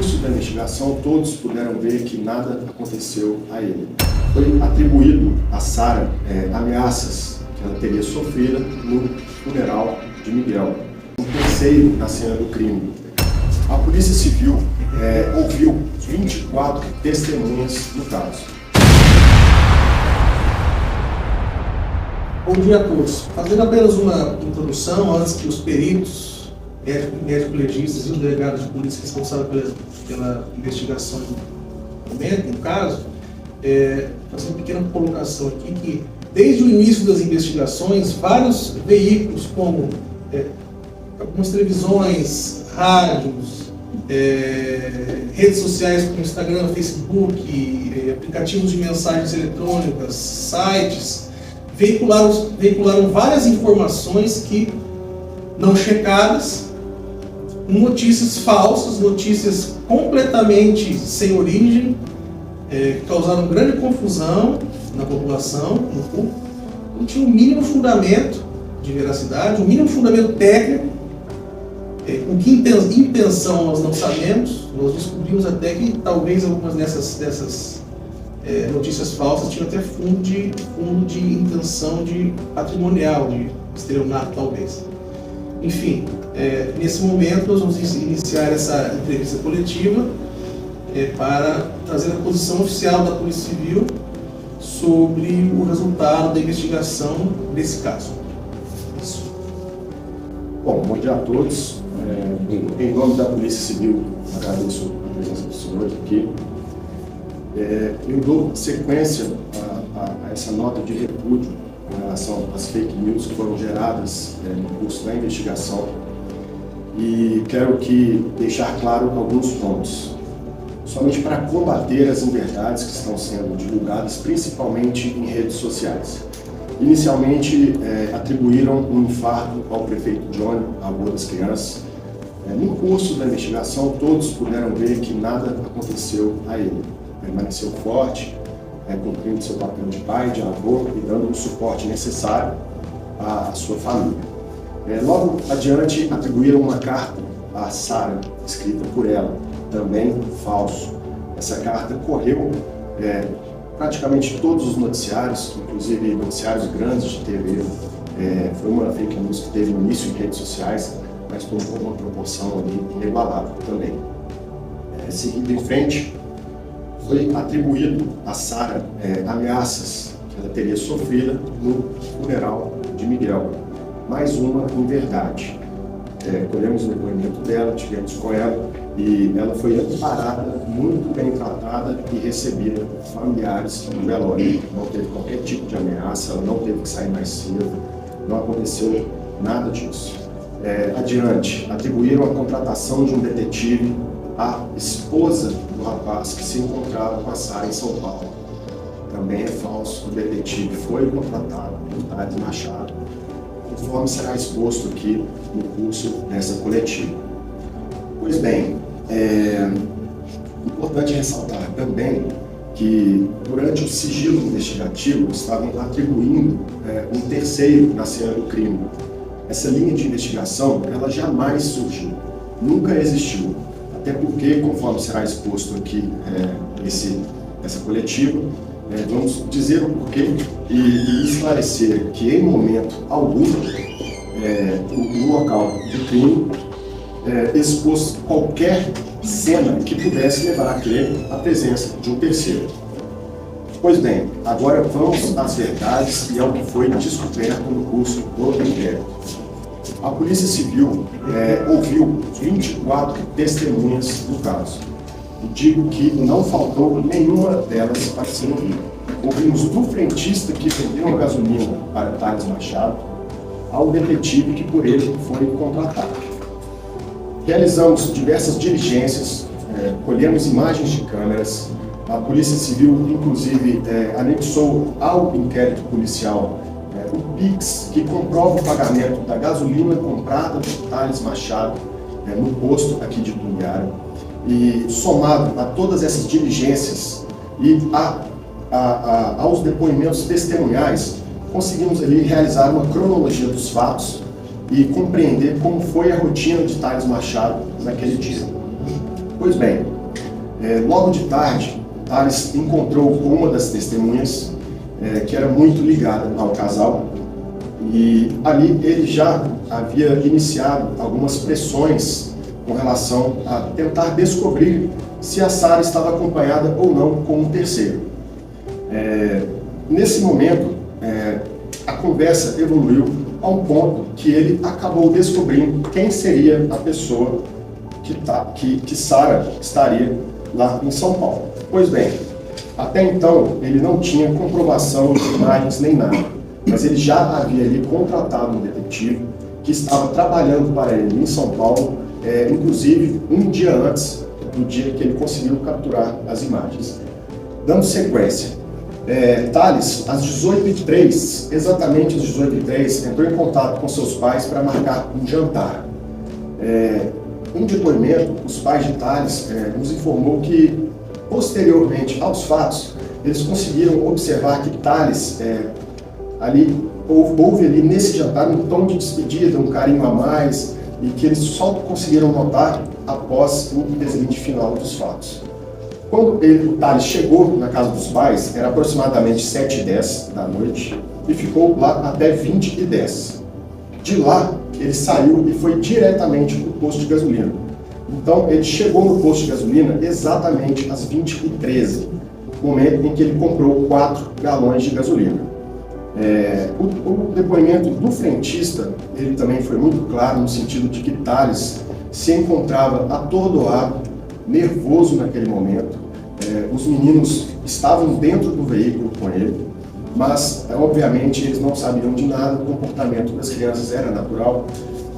curso da investigação, todos puderam ver que nada aconteceu a ele. Foi atribuído a Sara ameaças que ela teria sofrido no funeral de Miguel, um terceiro na cena do crime. A Polícia Civil ouviu 24 testemunhas no caso. Bom dia a todos. Fazendo apenas uma introdução, antes que os peritos, médico-legistas e os delegados de polícia responsáveis pela investigação comentem o caso, fazer uma pequena colocação aqui que, desde o início das investigações, vários veículos, como algumas televisões, rádios, redes sociais como Instagram, Facebook, aplicativos de mensagens eletrônicas, sites, veicularam várias informações que, não checadas, notícias falsas, notícias completamente sem origem, que causaram grande confusão na população, no público, não tinha um mínimo fundamento de veracidade, um mínimo fundamento técnico, com que intenção nós não sabemos. Nós descobrimos até que talvez algumas dessas notícias falsas tinham até fundo de intenção de patrimonial, de estelionato talvez. Enfim, nesse momento nós vamos iniciar essa entrevista coletiva para trazer a posição oficial da Polícia Civil sobre o resultado da investigação desse caso. Isso. Bom dia a todos. Em nome da Polícia Civil, agradeço a presença dos senhores aqui. Eu dou sequência a essa nota de repúdio com relação às fake news que foram geradas no curso da investigação e quero deixar claro alguns pontos. Somente para combater as inverdades que estão sendo divulgadas, principalmente em redes sociais. Inicialmente, atribuíram um infarto ao prefeito Johnny, avô das crianças. No curso da investigação, todos puderam ver que nada aconteceu a ele. Permaneceu forte, cumprindo seu papel de pai, de avô e dando o suporte necessário à sua família. Logo adiante, atribuíram uma carta a Sara, escrita por ela, também falso. Essa carta correu praticamente todos os noticiários, inclusive noticiários grandes de TV. Foi uma fake news que teve início em redes sociais, mas com uma proporção ali inigualável também. Seguindo em frente, foi atribuído a Sara ameaças que ela teria sofrido no funeral de Miguel. Mais uma inverdade. Colhemos o depoimento dela, tivemos com ela e ela foi amparada, muito bem tratada e recebida por familiares no velório. Não teve qualquer tipo de ameaça, ela não teve que sair mais cedo, não aconteceu nada disso. Adiante, atribuíram a contratação de um detetive à esposa do rapaz que se encontrava com a Sara em São Paulo. Também é falso, o detetive foi contratado por Thales Machado, conforme será exposto aqui no curso dessa coletiva. Pois bem, importante ressaltar também que durante o sigilo investigativo estavam atribuindo um terceiro na cena do crime. Essa linha de investigação, ela jamais surgiu, nunca existiu, até porque, conforme será exposto aqui essa coletiva, vamos dizer o porquê e esclarecer que em momento algum no local do crime expôs qualquer cena que pudesse levar a crer a presença de um terceiro. Pois bem, agora vamos às verdades e ao que foi descoberto no curso do inquérito. A Polícia Civil ouviu 24 testemunhas do caso. E digo que não faltou nenhuma delas para ser ouvida. Ouvimos do frentista que vendeu a gasolina para Thales Machado ao detetive que por ele foi contratado. Realizamos diversas diligências, colhemos imagens de câmeras. A Polícia Civil, inclusive, anexou ao inquérito policial o PIX, que comprova o pagamento da gasolina comprada por Thales Machado no posto aqui de Tunguara. E somado a todas essas diligências e aos depoimentos testemunhais, conseguimos ali realizar uma cronologia dos fatos e compreender como foi a rotina de Thales Machado naquele dia. Pois bem, logo de tarde, Thales encontrou com uma das testemunhas, que era muito ligada ao casal, e ali ele já havia iniciado algumas pressões com relação a tentar descobrir se a Sara estava acompanhada ou não com um terceiro. Nesse momento, a conversa evoluiu a um ponto que ele acabou descobrindo quem seria a pessoa que Sara estaria lá em São Paulo. Pois bem, até então ele não tinha comprovação de imagens nem nada, mas ele já havia ali contratado um detetive que estava trabalhando para ele em São Paulo, inclusive um dia antes do dia que ele conseguiu capturar as imagens. Dando sequência, Thales, às 18h03, exatamente às 18h03, entrou em contato com seus pais para marcar um jantar. Em depoimento, os pais de Thales nos informou que, posteriormente aos fatos, eles conseguiram observar que Thales, houve ali nesse jantar um tom de despedida, um carinho a mais, e que eles só conseguiram notar após o desvio final dos fatos. Quando o Thales chegou na casa dos pais, era aproximadamente 7h10 da noite, e ficou lá até 20h10. De lá, ele saiu e foi diretamente para o posto de gasolina. Então, ele chegou no posto de gasolina exatamente às 20h13, momento em que ele comprou 4 galões de gasolina. O depoimento do frentista, ele também foi muito claro no sentido de que Thales se encontrava atordoado, nervoso naquele momento. Os meninos estavam dentro do veículo com ele, mas obviamente eles não sabiam de nada, o comportamento das crianças era natural.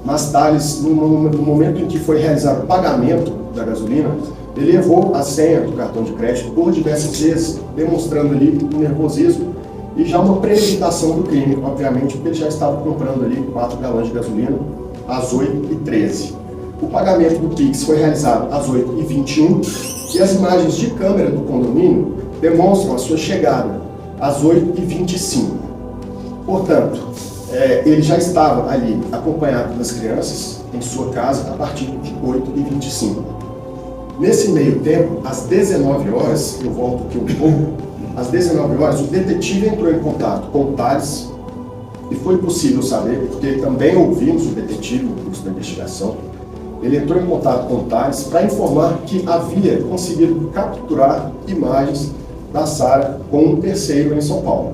Mas Thales, no momento em que foi realizado o pagamento da gasolina, ele errou a senha do cartão de crédito por diversas vezes, demonstrando ali um nervosismo e já uma premeditação do crime, obviamente, porque ele já estava comprando ali 4 galões de gasolina às 8h13. O pagamento do Pix foi realizado às 8h21 e as imagens de câmera do condomínio demonstram a sua chegada às 8h25. Portanto, ele já estava ali acompanhado das crianças em sua casa a partir de 8h25. Nesse meio tempo, às 19 horas, eu volto aqui um pouco, às 19 horas o detetive entrou em contato com o Thales e foi possível saber, porque também ouvimos o detetive no curso da investigação, ele entrou em contato com o Thales para informar que havia conseguido capturar imagens da Sara com um terceiro em São Paulo.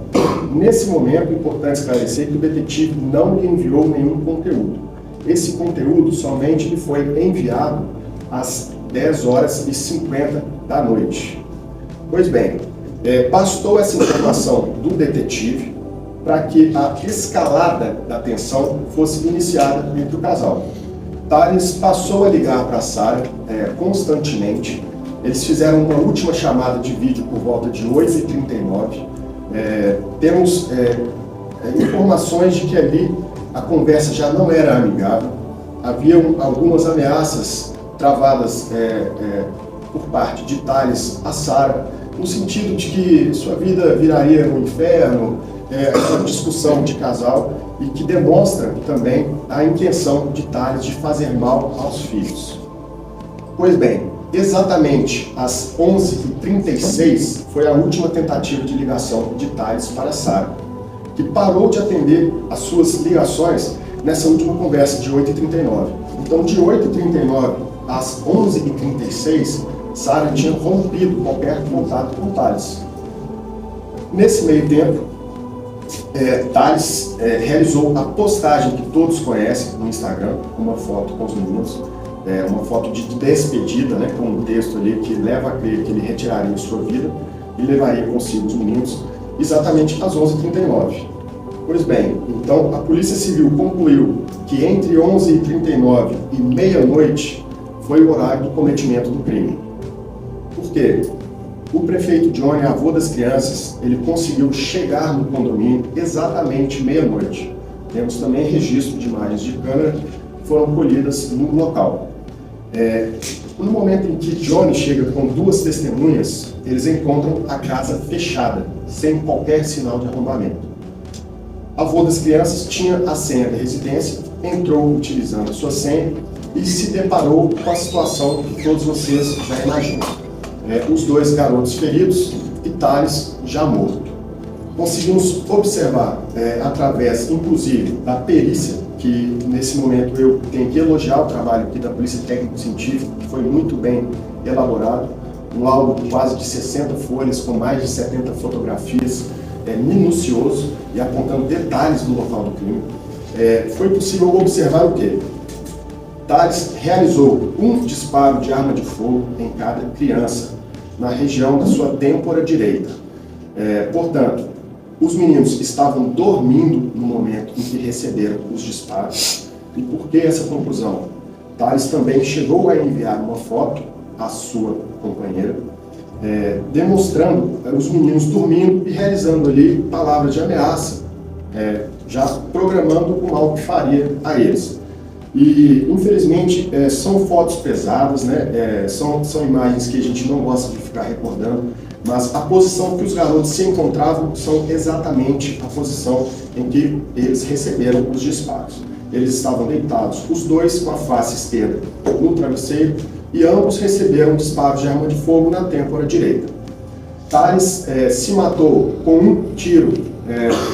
Nesse momento, é importante esclarecer que o detetive não lhe enviou nenhum conteúdo. Esse conteúdo somente lhe foi enviado às 10h50 da noite. Pois bem, bastou essa informação do detetive para que a escalada da tensão fosse iniciada entre o casal. Thales passou a ligar para a Sara constantemente. Eles fizeram uma última chamada de vídeo por volta de 8h39. Temos informações de que ali a conversa já não era amigável. Haviam algumas ameaças travadas por parte de Thales a Sara, no sentido de que sua vida viraria um inferno, uma discussão de casal, e que demonstra também a intenção de Thales de fazer mal aos filhos. Pois bem, exatamente às 11h36 foi a última tentativa de ligação de Thales para Sara, que parou de atender as suas ligações nessa última conversa de 8h39. Então, de 8h39 às 11h36, Sara tinha rompido qualquer contato com Thales. Nesse meio tempo, Thales realizou a postagem que todos conhecem no Instagram, uma foto com os meninos, uma foto de despedida, com um texto ali que leva a crer que ele retiraria sua vida e levaria consigo os meninos, exatamente às 11h39. Pois bem, então a Polícia Civil concluiu que entre 11h39 e meia-noite foi o horário do cometimento do crime. Por quê? O prefeito Johnny, avô das crianças, ele conseguiu chegar no condomínio exatamente meia-noite. Temos também registro de imagens de câmera que foram colhidas no local. No momento em que Johnny chega com 2 testemunhas, eles encontram a casa fechada, sem qualquer sinal de arrombamento. O avô das crianças tinha a senha da residência, entrou utilizando a sua senha e se deparou com a situação que todos vocês já imaginam. Os dois garotos feridos e Thales já morto. Conseguimos observar, através, inclusive, da perícia, que nesse momento eu tenho que elogiar o trabalho aqui da Polícia Técnico-Científica, que foi muito bem elaborado, um laudo de quase de 60 folhas, com mais de 70 fotografias, minucioso e apontando detalhes do local do crime. Foi possível observar o quê? Thales realizou um disparo de arma de fogo em cada criança, na região da sua têmpora direita. Portanto, os meninos estavam dormindo no momento em que receberam os disparos. E por que essa conclusão? Thales também chegou a enviar uma foto à sua companheira, demonstrando os meninos dormindo e realizando ali palavras de ameaça, já programando o mal que faria a eles. E, infelizmente, são fotos pesadas, né? São imagens que a gente não gosta de ficar recordando, mas a posição que os garotos se encontravam são exatamente a posição em que eles receberam os disparos. Eles estavam deitados, os dois com a face esquerda no travesseiro, e ambos receberam disparos de arma de fogo na têmpora direita. Thales se matou com um tiro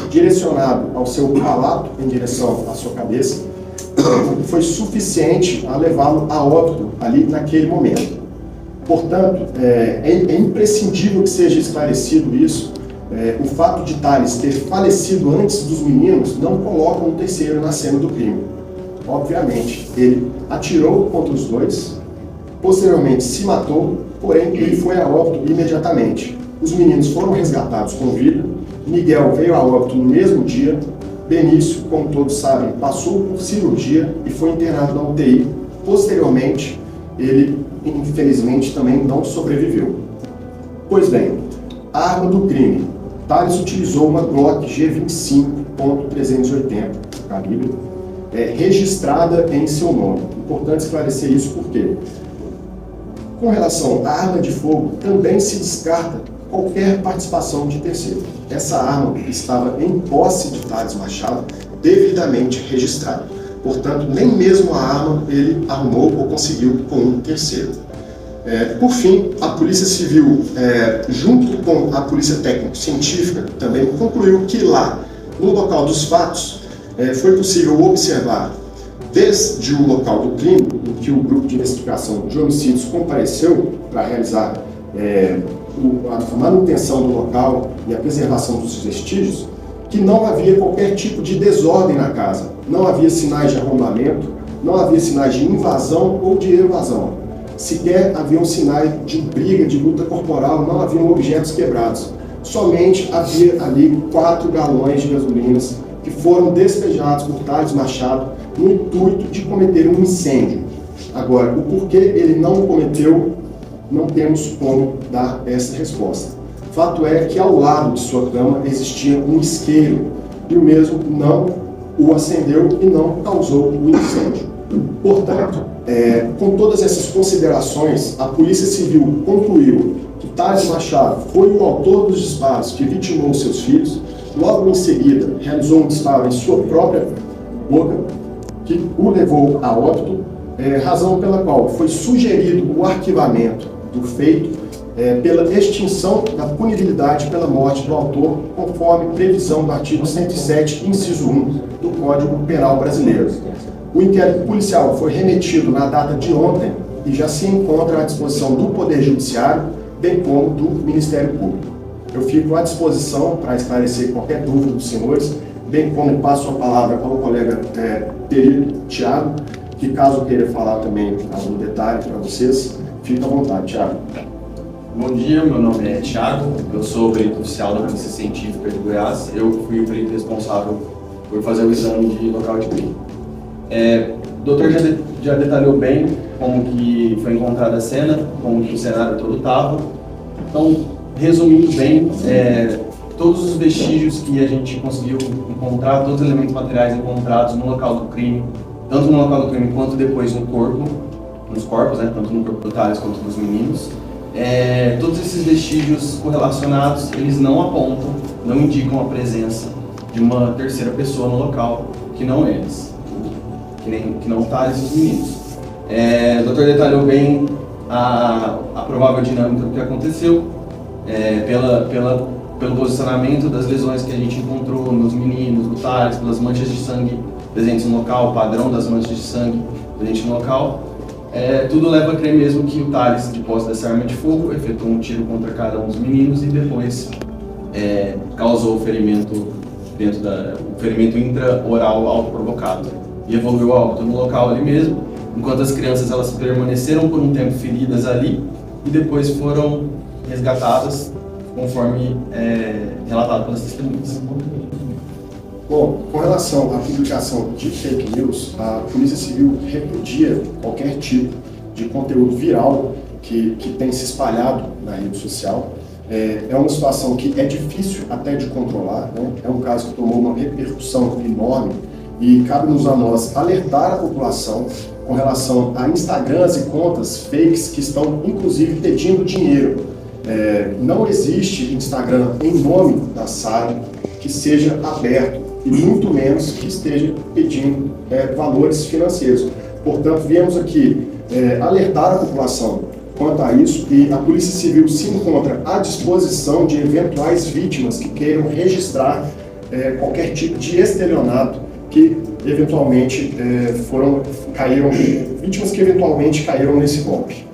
direcionado ao seu palato, em direção à sua cabeça, que foi suficiente a levá-lo a óbito ali naquele momento. Portanto, é imprescindível que seja esclarecido isso. O fato de Thales ter falecido antes dos meninos não coloca um terceiro na cena do crime. Obviamente, ele atirou contra os dois, posteriormente se matou, porém ele foi a óbito imediatamente. Os meninos foram resgatados com vida, Miguel veio a óbito no mesmo dia, Benício, como todos sabem, passou por cirurgia e foi internado na UTI. Posteriormente, ele, infelizmente, também não sobreviveu. Pois bem, a arma do crime. Thales utilizou uma Glock G25.380 calibre, registrada em seu nome. Importante esclarecer isso porque, com relação à arma de fogo, também se descarta qualquer participação de terceiro. Essa arma estava em posse de Thales Machado, devidamente registrada. Portanto, nem mesmo a arma ele arrumou ou conseguiu com um terceiro. Por fim, a Polícia Civil, junto com a Polícia Técnico-Científica, também concluiu que lá, no local dos fatos, foi possível observar, desde o local do crime, em que o Grupo de Investigação de Homicídios compareceu para realizar a manutenção do local e a preservação dos vestígios, que não havia qualquer tipo de desordem na casa. Não havia sinais de arrombamento, não havia sinais de invasão ou de evasão. Sequer haviam sinais de briga, de luta corporal, não haviam objetos quebrados. Somente havia ali 4 galões de gasolinas que foram despejados por Thales Machado no intuito de cometer um incêndio. Agora, o porquê ele não cometeu, não temos como dar essa resposta. Fato é que ao lado de sua cama existia um isqueiro e o mesmo não o acendeu e não causou o incêndio. Portanto, com todas essas considerações, a Polícia Civil concluiu que Thales Machado foi o autor dos disparos que vitimou seus filhos. Logo em seguida, realizou um disparo em sua própria boca, que o levou a óbito, razão pela qual foi sugerido o arquivamento do feito pela extinção da punibilidade pela morte do autor, conforme previsão do artigo 107, inciso 1 do Código Penal Brasileiro. O inquérito policial foi remetido na data de ontem e já se encontra à disposição do Poder Judiciário, bem como do Ministério Público. Eu fico à disposição para esclarecer qualquer dúvida dos senhores, bem como passo a palavra ao colega perito Thiago, que caso queira falar também algum detalhe para vocês, fique à vontade, Thiago. Bom dia, meu nome é Thiago, eu sou o perito oficial da Polícia Científica de Goiás. Eu fui o perito responsável por fazer o exame de local de crime. O doutor já detalhou bem como que foi encontrada a cena, como que o cenário todo estava. Então, resumindo bem, todos os vestígios que a gente conseguiu encontrar, todos os elementos materiais encontrados no local do crime, tanto no local do crime quanto depois no corpo, nos corpos, tanto no corpo do Thales quanto dos meninos, todos esses vestígios correlacionados, eles não apontam, não indicam a presença de uma terceira pessoa no local, que não eles, que não Thales e os meninos. O doutor detalhou bem a provável dinâmica do que aconteceu, pelo posicionamento das lesões que a gente encontrou nos meninos, no Thales, pelas manchas de sangue presentes no local, o padrão das manchas de sangue presentes no local. Tudo leva a crer mesmo que o Thales, de posse dessa arma de fogo, efetuou um tiro contra cada um dos meninos e depois causou o ferimento intra-oral autoprovocado e evoluiu a óbito no local ali mesmo, enquanto as crianças elas permaneceram por um tempo feridas ali e depois foram resgatadas conforme relatado pelas testemunhas. Bom, com relação à publicação de fake news, a Polícia Civil repudia qualquer tipo de conteúdo viral que tem se espalhado na rede social. É uma situação que é difícil até de controlar, né? É um caso que tomou uma repercussão enorme e cabe-nos a nós alertar a população com relação a Instagrams e contas fakes que estão, inclusive, pedindo dinheiro. Não existe Instagram em nome da Sara que seja aberto e muito menos que esteja pedindo valores financeiros. Portanto, viemos aqui alertar a população quanto a isso e a Polícia Civil se encontra à disposição de eventuais vítimas que queiram registrar qualquer tipo de estelionato que eventualmente vítimas que eventualmente caíram nesse golpe.